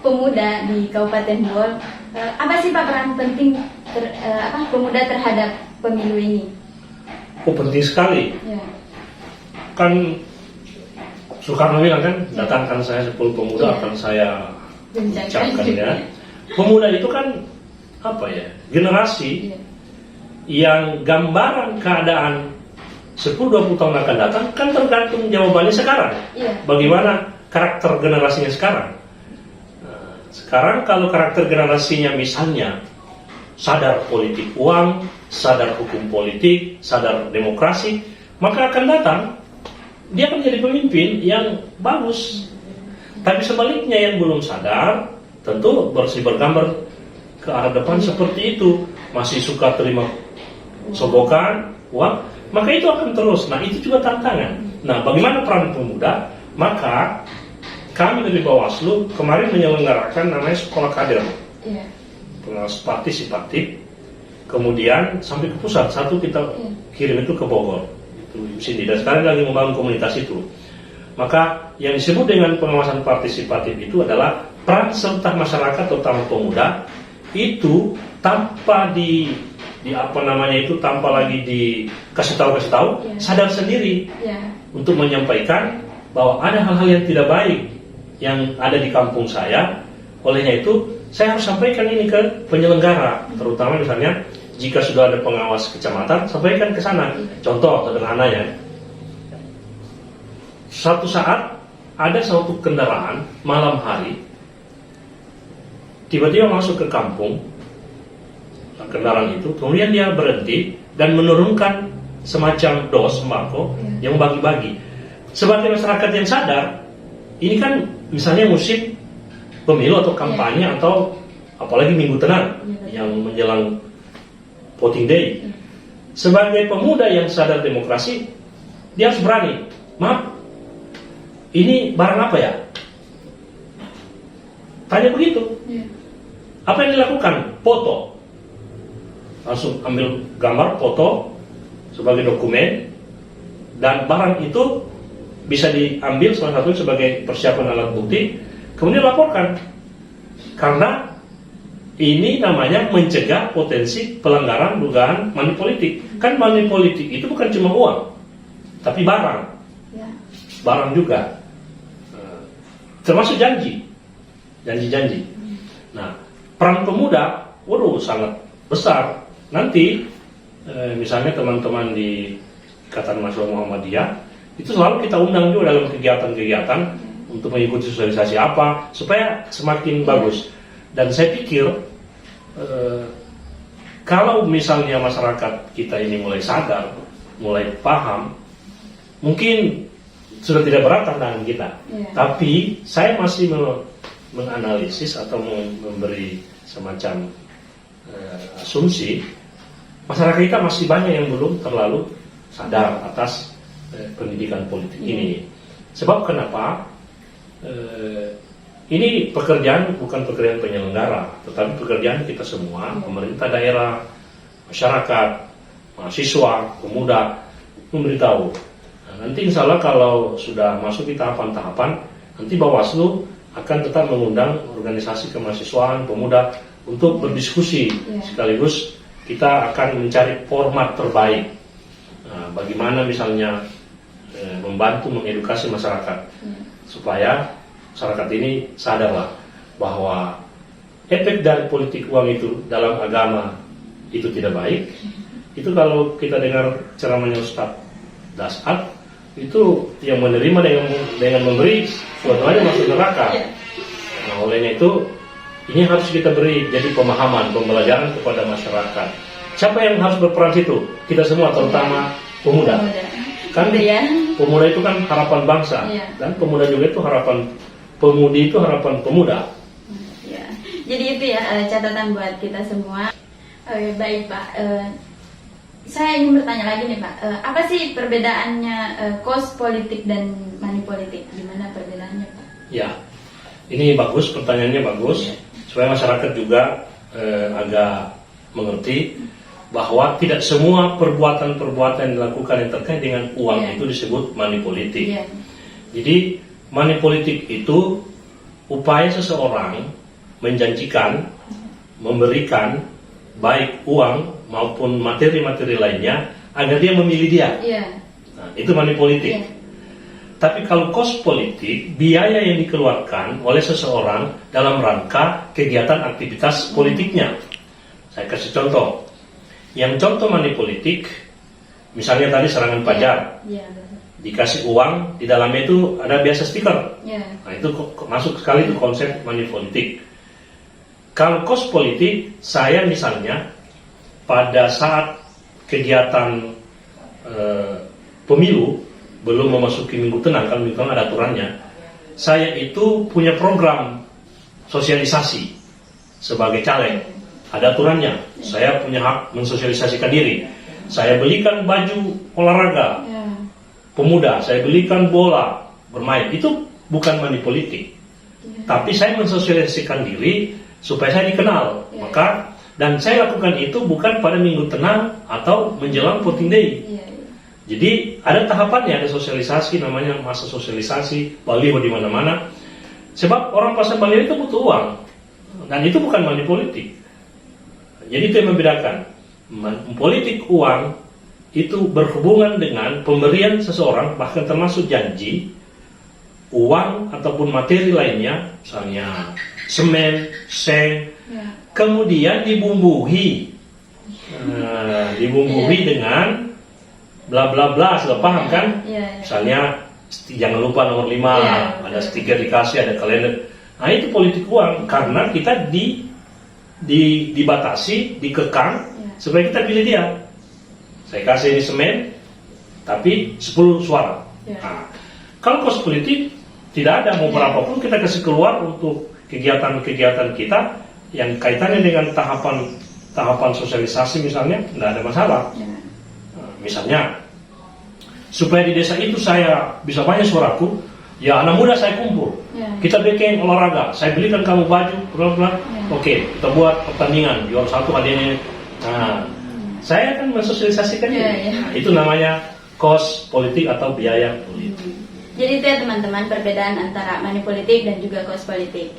pemuda di Kabupaten Buol, apa sih Pak peran penting pemuda terhadap pemilu ini? Penting sekali. Kan Soekarno bilang kan, datangkan saya 10 pemuda akan saya ucapkan ya. Pemuda itu kan apa ya, generasi yang gambaran keadaan 10-20 tahun akan datang kan tergantung jawabannya sekarang. Bagaimana karakter generasinya sekarang. Nah, sekarang kalau karakter generasinya misalnya sadar politik uang, sadar hukum politik, sadar demokrasi, maka akan datang dia akan jadi pemimpin yang bagus. Tapi sebaliknya yang belum sadar tentu bergambar ke arah depan seperti itu, masih suka terima sogokan uang, maka itu akan terus. Nah, itu juga tantangan. Nah, bagaimana peran pemuda? Maka kami dari Bawaslu kemarin menyelenggarakan namanya sekolah kader, pengawas partisipatif. Kemudian sampai ke pusat, satu kita kirim itu ke Bogor, itu sini. Dan sekarang lagi membangun komunitas itu. Maka yang disebut dengan pengawasan partisipatif itu adalah peran serta masyarakat, terutama pemuda, itu tanpa tanpa lagi dikasih tahu, sadar sendiri untuk menyampaikan bahwa ada hal-hal yang tidak baik yang ada di kampung saya. Olehnya itu saya harus sampaikan ini ke penyelenggara, terutama misalnya jika sudah ada pengawas kecamatan, sampaikan ke sana. Contoh sederhananya, suatu saat ada suatu kendaraan malam hari tiba-tiba masuk ke kampung, kendaraan itu, kemudian dia berhenti dan menurunkan semacam dos sembako yang bagi-bagi. Sebagai masyarakat yang sadar, ini kan misalnya musim pemilu atau kampanye atau apalagi minggu tenang yang menjelang voting day. Sebagai pemuda yang sadar demokrasi, dia harus berani. Maaf, ini barang apa ya? Tanya begitu. Apa yang dilakukan? Foto. Langsung ambil gambar, foto sebagai dokumen, dan barang itu bisa diambil salah satu sebagai persiapan alat bukti, kemudian laporkan. Karena ini namanya mencegah potensi pelanggaran dugaan money politik. Kan money politik itu bukan cuma uang, tapi barang. Barang juga. Termasuk janji-janji. Nah, peran pemuda, sangat besar. Nanti misalnya teman-teman di Ikatan Mahasiswa Muhammadiyah itu selalu kita undang juga dalam kegiatan-kegiatan untuk mengikuti sosialisasi apa supaya semakin bagus. Dan saya pikir kalau misalnya masyarakat kita ini mulai sadar, mulai paham, mungkin sudah tidak berat tantangan kita. Tapi saya masih menganalisis atau memberi semacam asumsi, masyarakat kita masih banyak yang belum terlalu sadar atas pendidikan politik ini. Sebab kenapa? Ini pekerjaan bukan pekerjaan penyelenggara, tetapi pekerjaan kita semua, pemerintah daerah, masyarakat, mahasiswa, pemuda, memberitahu. Nah, nanti insya Allah kalau sudah masuk di tahapan-tahapan, nanti Bawaslu akan tetap mengundang organisasi kemahasiswaan, pemuda untuk berdiskusi, sekaligus kita akan mencari format terbaik. Nah, bagaimana misalnya membantu mengedukasi masyarakat supaya masyarakat ini sadarlah bahwa efek dari politik uang itu dalam agama itu tidak baik. Itu kalau kita dengar ceramahnya Ustadz Dasat, itu yang menerima dengan memberi suatu-suatunya masuk neraka. Nah, olehnya itu ini harus kita beri jadi pemahaman, pembelajaran kepada masyarakat. Siapa yang harus berperan situ? Kita semua, terutama pemuda. Kan pemuda itu kan harapan bangsa, dan pemuda juga itu harapan pemudi, itu harapan pemuda. Jadi itu ya catatan buat kita semua. Baik Pak, saya ingin bertanya lagi nih Pak, apa sih perbedaannya cost politik dan money politik? Gimana perbedaannya Pak? Ya, ini bagus, pertanyaannya bagus, supaya masyarakat juga agak mengerti bahwa tidak semua perbuatan-perbuatan yang dilakukan yang terkait dengan uang itu disebut money politik. Jadi money politik itu upaya seseorang menjanjikan, memberikan baik uang maupun materi-materi lainnya agar dia memilih dia. Nah, itu money politik. Tapi kalau kos politik, biaya yang dikeluarkan oleh seseorang dalam rangka kegiatan aktivitas politiknya. Saya kasih contoh. Yang contoh money politik, misalnya tadi serangan pajar, dikasih uang, di dalamnya itu ada biasa stiker. Nah itu masuk sekali itu konsep money politik. Kalau kos politik, saya misalnya pada saat kegiatan pemilu, belum memasuki minggu tenang, kalau minggu tenang ada aturannya, saya itu punya program sosialisasi sebagai caleg, ada aturannya. Saya punya hak mensosialisasikan diri. Saya belikan baju olahraga pemuda, saya belikan bola bermain. Itu bukan money politik, tapi saya mensosialisasikan diri supaya saya dikenal. Maka dan saya lakukan itu bukan pada minggu tenang atau menjelang voting day. Jadi ada tahapannya, ada sosialisasi, namanya masa sosialisasi, baliho di mana-mana. Sebab orang pasang baliho itu butuh uang, dan itu bukan money politik. Jadi itu yang membedakan. Politik uang itu berhubungan dengan pemberian seseorang, bahkan termasuk janji, uang ataupun materi lainnya, misalnya semen, seng, kemudian dibumbui dengan bla bla bla, sudah paham kan? Misalnya jangan lupa nomor 5, ada stiker dikasih, ada kalender. Nah itu politik uang, karena kita dibatasi, dikekang supaya kita pilih dia. Saya kasih ini semen, tapi 10 suara. Nah, kalau kos politik tidak ada, mau berapapun kita kasih keluar untuk kegiatan-kegiatan kita yang kaitannya dengan tahapan sosialisasi misalnya, tidak ada masalah. Misalnya, supaya di desa itu saya bisa banyak suaraku, ya anak muda saya kumpul, kita bikin olahraga, saya belikan kamu baju, bla. Oke, kita buat pertandingan, juara 1 hadiahnya. Nah, saya akan mensosialisasikan ini. Nah, itu namanya kos politik atau biaya politik. Jadi itu ya teman-teman, perbedaan antara money politik dan juga kos politik.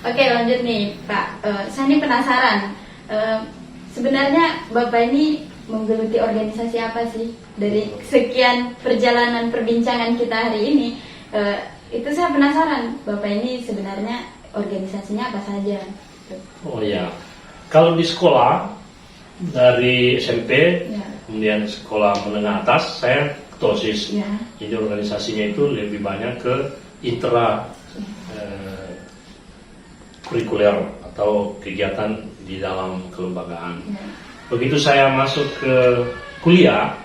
Oke, lanjut nih Pak. Saya ini penasaran, sebenarnya Bapak ini menggeluti organisasi apa sih? Dari sekian perjalanan perbincangan kita hari ini, itu saya penasaran, Bapak ini sebenarnya organisasinya apa saja? Oh ya, kalau di sekolah dari SMP, kemudian sekolah menengah atas, saya ketua OSIS. Jadi organisasinya itu lebih banyak ke intra kurikuler atau kegiatan di dalam kelembagaan. Begitu saya masuk ke kuliah,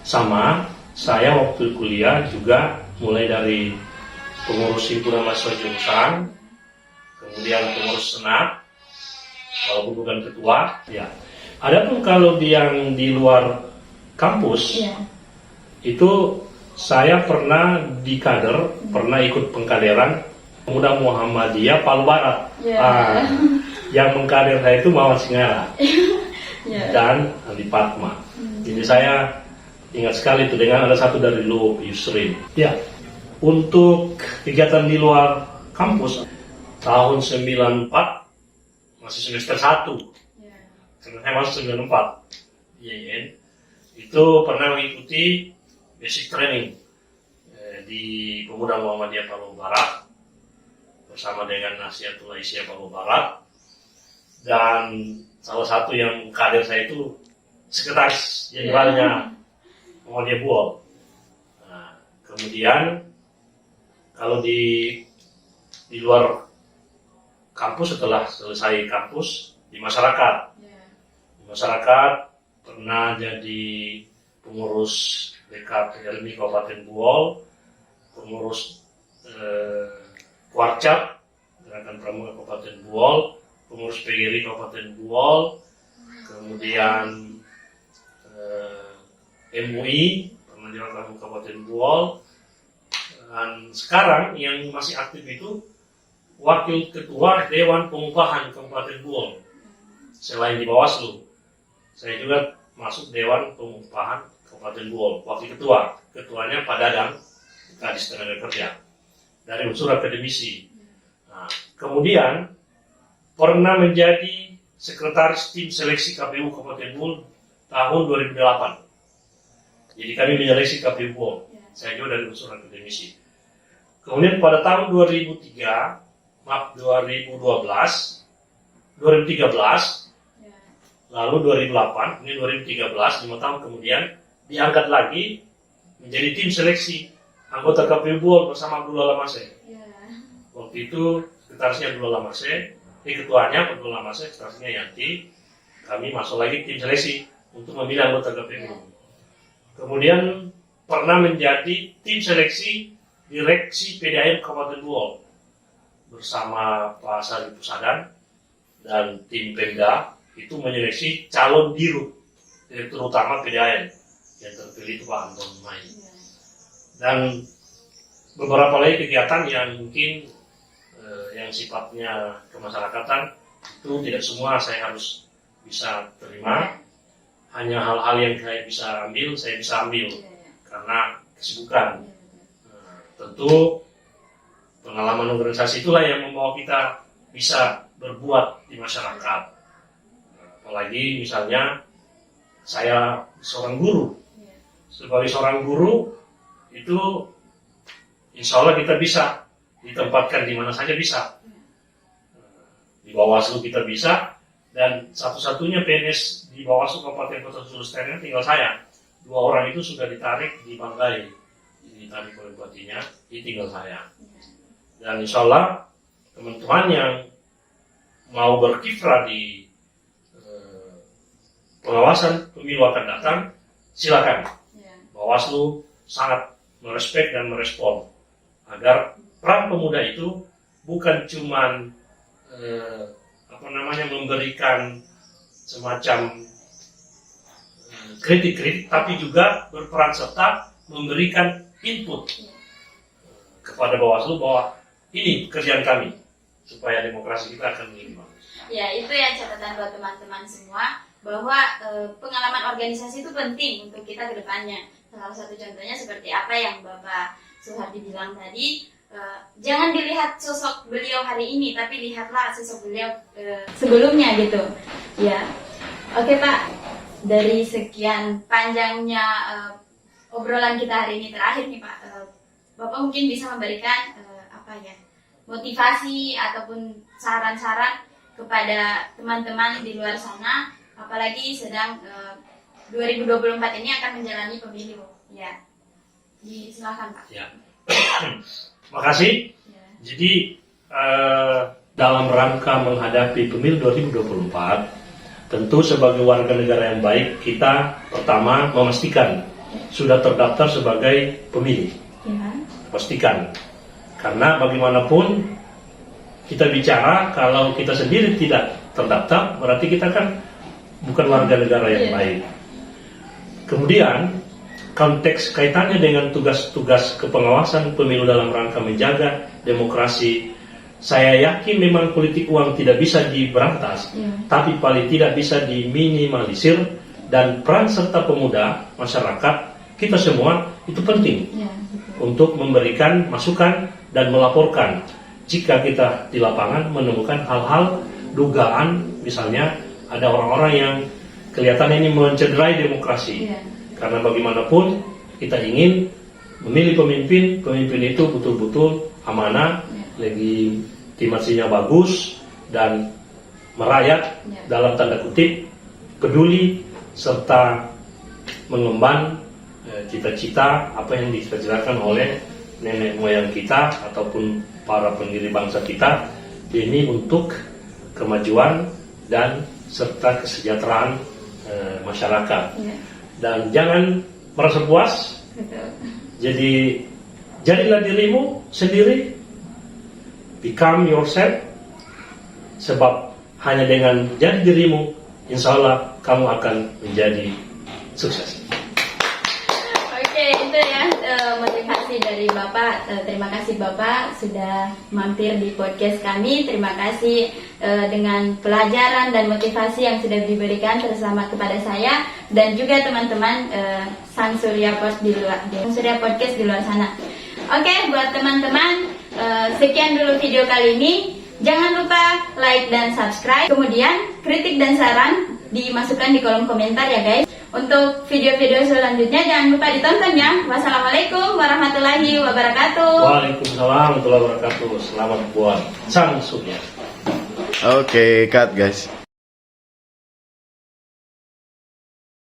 sama saya waktu kuliah juga mulai dari pengurus himpunan mahasiswa jurusan, kemudian pengurus senat, walaupun bukan ketua. Ya. Adapun kalau yang di luar kampus, itu saya pernah di kader, pernah ikut pengkaderan Pemuda Muhammadiyah Palu Barat. Yang mengkader saya itu Mawar Singara. Dan Andi Padma. Jadi saya ingat sekali itu dengan ada satu dari Lu Yusrin. Ya, untuk kegiatan di luar kampus tahun 94 masih semester 1. Karena saya masuk 94. Itu pernah mengikuti basic training di Pemuda Muhammadiyah Palu Barat bersama dengan Nasihatul Aisyah Palu Barat. Dan salah satu yang kader saya itu sekretaris jenderalnya Muhammadiyah Buol. Nah, kemudian kalau di luar kampus, setelah selesai kampus, di masyarakat. Di masyarakat pernah jadi pengurus DKPRMI Kabupaten Buol, pengurus Warcap Gerakan Pramuka Kabupaten Buol, pengurus PGRI Kabupaten Buol, kemudian MUI pernah dilakukan Kabupaten Buol, dan sekarang yang masih aktif itu Wakil Ketua Dewan Pengupahan Kabupaten Buol. Selain di Bawaslu, saya juga masuk Dewan Pengupahan Kabupaten Buol, Wakil Ketua. Ketuanya Pak Dadang, Kadis Tenaga Kerja, dari unsur akademisi. Nah, kemudian pernah menjadi sekretaris tim seleksi KPU Kabupaten Buol tahun 2008. Jadi kami menyeleksi KPU Buol Saya juga dari unsur akademisi. Kemudian pada tahun 2013, lalu 2008, ini 2013, 5 tahun kemudian diangkat lagi menjadi tim seleksi anggota KPU Buol bersama Abdullah Lamase. Waktu itu sekretarisnya Abdullah Lamase, ketuanya Abdullah Lamase, sekretarisnya Yanti. Kami masuk lagi tim seleksi untuk memilih anggota KPU. Kemudian pernah menjadi tim seleksi direksi PDAM Kabupaten Buol bersama Pak Sari Pusadan dan tim Pemda itu menyeleksi calon dirut direktur utama PDAM yang terpilih itu Pak Anton Mai. Dan beberapa lagi kegiatan yang mungkin yang sifatnya kemasyarakatan itu tidak semua saya harus bisa terima. Hanya hal-hal yang saya bisa ambil karena kesibukan. Tentu pengalaman organisasi itulah yang membawa kita bisa berbuat di masyarakat. Apalagi misalnya saya seorang guru. Sebagai seorang guru itu insya Allah kita bisa ditempatkan di mana saja bisa. Di Bawaslu kita bisa, dan satu-satunya PNS di Bawaslu Kabupaten Kota Sulawesi tinggal saya. 2 orang itu sudah ditarik di Banggai, ditarik oleh bupatinya, tinggal saya. Dan insya Allah teman-teman yang mau berkiprah di pengawasan pemilu akan datang, silakan. Bawaslu sangat merespek dan merespon agar peran pemuda itu bukan cuman memberikan semacam kritik-kritik, tapi juga berperan serta memberikan input kepada Bawaslu bahwa ini pekerjaan kami supaya demokrasi kita akan menjadi bagus. Ya, itu ya catatan buat teman-teman semua bahwa pengalaman organisasi itu penting untuk kita ke depannya. Salah satu contohnya seperti apa yang Bapak Suhardi bilang tadi, jangan dilihat sosok beliau hari ini, tapi lihatlah sosok beliau sebelumnya gitu. Ya, oke Pak, dari sekian panjangnya obrolan kita hari ini terakhir nih Pak, Bapak mungkin bisa memberikan motivasi ataupun saran-saran kepada teman-teman di luar sana, apalagi sedang 2024 ini akan menjalani pemilu. Ya, silakan Pak. Ya. Makasih. Ya. Jadi dalam rangka menghadapi pemilu 2024, tentu sebagai warga negara yang baik, kita pertama memastikan sudah terdaftar sebagai pemilih. Ya. Pastikan, karena bagaimanapun kita bicara kalau kita sendiri tidak terdaftar, berarti kita kan bukan warga negara yang baik. Kemudian konteks kaitannya dengan tugas-tugas kepengawasan pemilu dalam rangka menjaga demokrasi, saya yakin memang politik uang tidak bisa diberantas, tapi paling tidak bisa diminimalisir, dan peran serta pemuda, masyarakat, kita semua itu penting untuk memberikan masukan dan melaporkan jika kita di lapangan menemukan hal-hal dugaan, misalnya ada orang-orang yang kelihatannya ini mencederai demokrasi. Karena bagaimanapun kita ingin memilih pemimpin itu betul-betul amanah, legitimasinya bagus, dan merayat dalam tanda kutip, peduli, serta mengemban cita-cita apa yang dicita-citakan oleh nenek moyang kita ataupun para pendiri bangsa kita, ini untuk kemajuan dan serta kesejahteraan masyarakat. Dan jangan merasa puas. Jadi jadilah dirimu sendiri, become yourself, sebab hanya dengan jadi dirimu, insya Allah kamu akan menjadi sukses. Oke, itu ya motivasi dari Bapak. Terima kasih Bapak sudah mampir di podcast kami. Terima kasih dengan pelajaran dan motivasi yang sudah diberikan bersama kepada saya dan juga teman-teman Sang Surya Podcast di luar sana. Oke, buat teman-teman, sekian dulu video kali ini. Jangan lupa like dan subscribe. Kemudian kritik dan saran dimasukkan di kolom komentar ya guys. Untuk video-video selanjutnya jangan lupa ditonton ya. Wassalamualaikum warahmatullahi wabarakatuh. Waalaikumsalam warahmatullahi wabarakatuh. Selamat buat Sang Surya. Oke, cut guys.